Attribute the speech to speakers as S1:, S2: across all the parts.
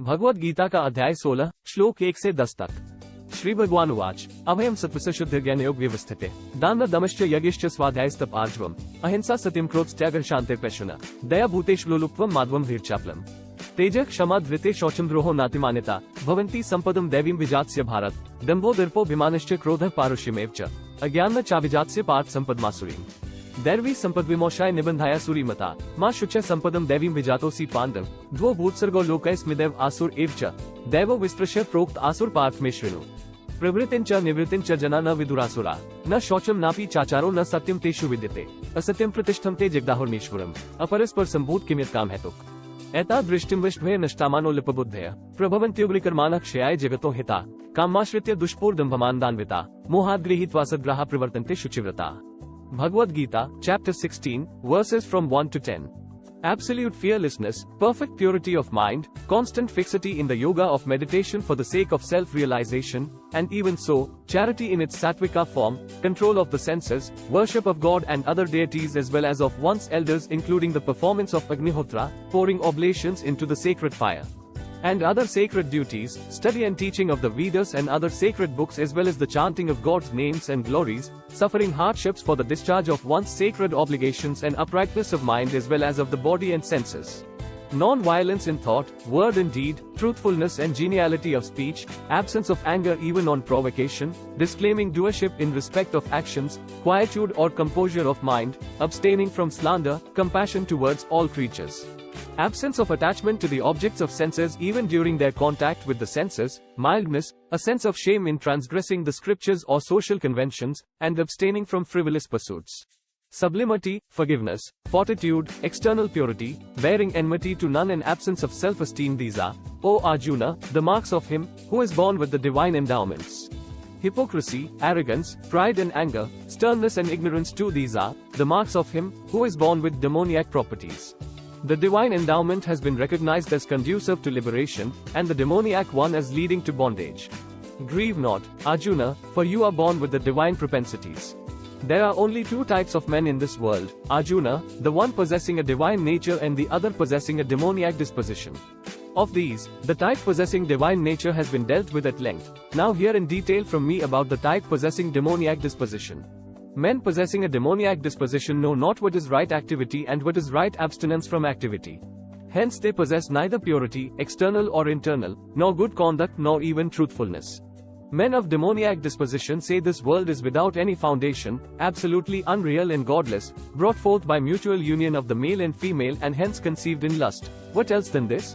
S1: भगवद गीता का अध्याय 16 श्लोक 1 से 10 तक। श्री भगवान उवाच अभयम सत्त्वस्य शुद्धि ज्ञान योग व्यवस्थिते दान दमश्च यज्ञश्च स्वाध्यायस्तप आर्जवम अहिंसा सत्यम क्रोध त्याग शांतिर्पशुना दया भूतेषु लोलुप्त्वम माधवम वीरचापलम तेज क्षमा धृते शौचम द्रोहो नातिमान्यता भवन्ति संपदम दैवीं विजात्स्य भारत दम्भो दर्पो विमानश्च क्रोधः पारुष्यमेव च अज्ञान चाभिजात्स्य पार्थ संपदमासुरीम् दैवी संपद विमोक्षाय निबंधाया सूरीमता मां शुच संपदम दैवीं विजातोसी पांडव द्वो भूत्सर्गो लोकैस्मिदेव आसुर एव च दैवो विस्पृश्य प्रोक्त आसुर पार्थ में शृणु प्रवृत्तिं च निवृत्तिं च जना न विदुरासुरा न शौचम नापि चाचारो न सत्यम तेषु विद्यते असत्यम प्रतिष्ठम ते जगदाहुर्नीश्वरम अपरस्पर संभूत किमित काम हेतुक एता दृष्टिम विष्णुवे नष्टामानो लिपबुद्धय प्रभवन्त्युग्लिकर्माणः क्षयाय जगतो हिता कामाश्रित्य दुष्पूर्दम्भमान दान्विता मोहाद् गृहीत्वा सद्ग्राहा प्रवर्तन्ते शुचिव्रता। Bhagavad Gita, Chapter 16, verses from 1 to 10. Absolute fearlessness, perfect purity of mind, constant fixity in the yoga of meditation for the sake of self-realization, and even so, charity in its sattvika form, control of the senses, worship of God and other deities as well as of one's elders including the performance of Agnihotra, pouring oblations into the sacred fire, and other sacred duties, study and teaching of the Vedas and other sacred books as well as the chanting of God's names and glories, suffering hardships for the discharge of one's sacred obligations and uprightness of mind as well as of the body and senses. Non-violence in thought, word and deed, truthfulness and geniality of speech, absence of anger even on provocation, disclaiming doership in respect of actions, quietude or composure of mind, abstaining from slander, compassion towards all creatures. Absence of attachment to the objects of senses even during their contact with the senses, mildness, a sense of shame in transgressing the scriptures or social conventions, and abstaining from frivolous pursuits. Sublimity, forgiveness, fortitude, external purity, bearing enmity to none and absence of self-esteem, these are, O Arjuna, the marks of him who is born with the divine endowments. Hypocrisy, arrogance, pride and anger, sternness and ignorance too, these are, the marks of him who is born with demoniac properties. The divine endowment has been recognized as conducive to liberation, and the demoniac one as leading to bondage. Grieve not, Arjuna, for you are born with the divine propensities. There are only two types of men in this world, Arjuna, the one possessing a divine nature and the other possessing a demoniac disposition. Of these, the type possessing divine nature has been dealt with at length. Now hear in detail from me about the type possessing demoniac disposition. Men possessing a demoniac disposition know not what is right activity and what is right abstinence from activity. Hence they possess neither purity, external or internal, nor good conduct nor even truthfulness. Men of demoniac disposition say this world is without any foundation, absolutely unreal and godless, brought forth by mutual union of the male and female and hence conceived in lust. What else than this?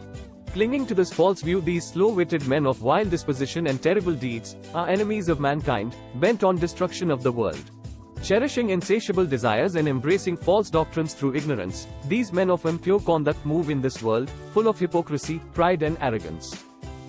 S1: Clinging to this false view, these slow-witted men of wild disposition and terrible deeds are enemies of mankind, bent on destruction of the world. Cherishing insatiable desires and embracing false doctrines through ignorance, these men of impure conduct move in this world, full of hypocrisy, pride and arrogance.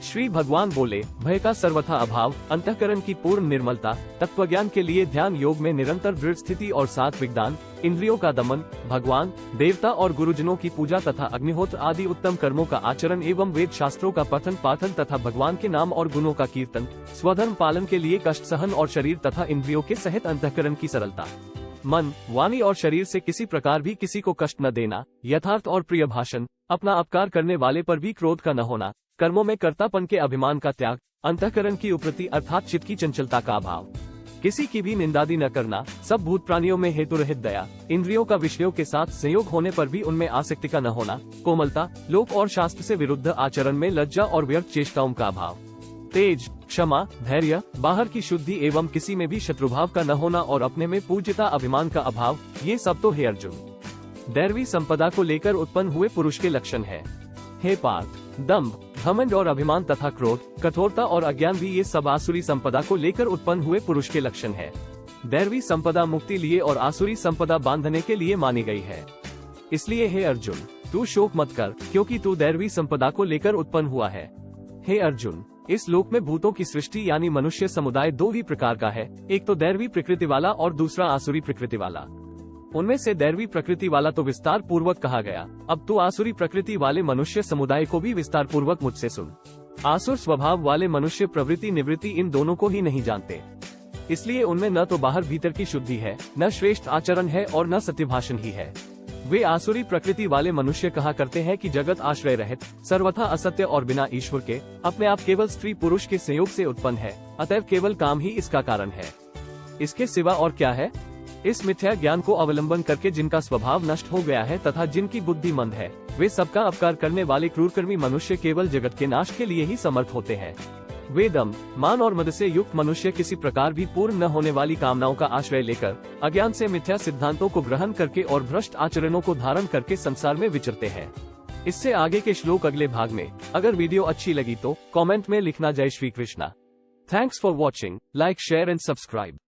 S1: Shri भगवान बोले, भय का सर्वथा अभाव, अंतःकरण की पूर्ण निर्मलता, तत्वज्ञान के लिए ध्यान योग में निरंतर दृढ़ स्थिति और सात्विक दान, इंद्रियों का दमन, भगवान, देवता और गुरुजनों की पूजा तथा अग्निहोत्र आदि उत्तम कर्मों का आचरण एवं वेद शास्त्रों का पठन पाठन तथा भगवान के नाम और गुणों का कीर्तन, स्वधर्म पालन के लिए कष्ट सहन और शरीर तथा इंद्रियों के सहित अंतःकरण की सरलता, मन, वाणी और शरीर से किसी प्रकार भी किसी को कष्ट न देना, यथार्थ और प्रिय भाषण, अपना अपकार करने वाले पर भी क्रोध का न होना, कर्मों में कर्तापन के अभिमान का त्याग, अंतःकरण की उपरति अर्थात चित्त की चंचलता का अभाव, किसी की भी निंदादि न करना, सब भूत प्राणियों में हेतु रहित दया, इंद्रियों का विषयों के साथ संयोग होने पर भी उनमें आसक्ति का न होना, कोमलता, लोक और शास्त्र से विरुद्ध आचरण में लज्जा और व्यर्थ चेष्टाओं का अभाव, तेज, क्षमा, धैर्य, बाहर की शुद्धि एवं किसी में भी शत्रुभाव का न होना और अपने में पूज्यता अभिमान का अभाव, ये सब तो हे अर्जुन दैवी संपदा को लेकर उत्पन्न हुए पुरुष के लक्षण है। हे पार्थ, दंभ, घमंड और अभिमान तथा क्रोध, कठोरता और अज्ञान भी ये सब आसुरी संपदा को लेकर उत्पन्न हुए पुरुष के लक्षण है। दैवी संपदा मुक्ति लिए और आसुरी संपदा बांधने के लिए मानी गई है। इसलिए हे अर्जुन, तू शोक मत कर, क्योंकि तू दैवी संपदा को लेकर उत्पन्न हुआ है। हे अर्जुन, इस लोक में भूतों की सृष्टि यानी मनुष्य समुदाय दो ही प्रकार का है, एक तो दैवी प्रकृति वाला और दूसरा आसुरी प्रकृति वाला। उनमें से दैवी प्रकृति वाला तो विस्तार पूर्वक कहा गया, अब तो आसुरी प्रकृति वाले मनुष्य समुदाय को भी विस्तार पूर्वक मुझसे सुन। आसुर स्वभाव वाले मनुष्य प्रवृत्ति निवृत्ति इन दोनों को ही नहीं जानते, इसलिए उनमें न तो बाहर भीतर की शुद्धि है, न श्रेष्ठ आचरण है और न सत्यभाषण ही है। वे आसुरी प्रकृति वाले मनुष्य कहा करते हैं कि जगत आश्रय रहित, सर्वथा असत्य और बिना ईश्वर के अपने आप केवल स्त्री पुरुष के संयोग से उत्पन्न है, अतएव केवल काम ही इसका कारण है। इसके सिवा और क्या है? इस मिथ्या ज्ञान को अवलंबन करके जिनका स्वभाव नष्ट हो गया है तथा जिनकी बुद्धि मंद है, वे सबका अपकार करने वाले क्रूरकर्मी मनुष्य केवल जगत के नाश के लिए ही समर्थ होते हैं। वे दम, मान और मद से युक्त मनुष्य किसी प्रकार भी पूर्ण न होने वाली कामनाओं का आश्रय लेकर अज्ञान से मिथ्या सिद्धांतों को ग्रहण करके और भ्रष्ट आचरणों को धारण करके संसार में विचरते हैं। इससे आगे के श्लोक अगले भाग में। अगर वीडियो अच्छी लगी तो कमेंट में लिखना जय Shri Krishna. Thanks for watching, like share and subscribe.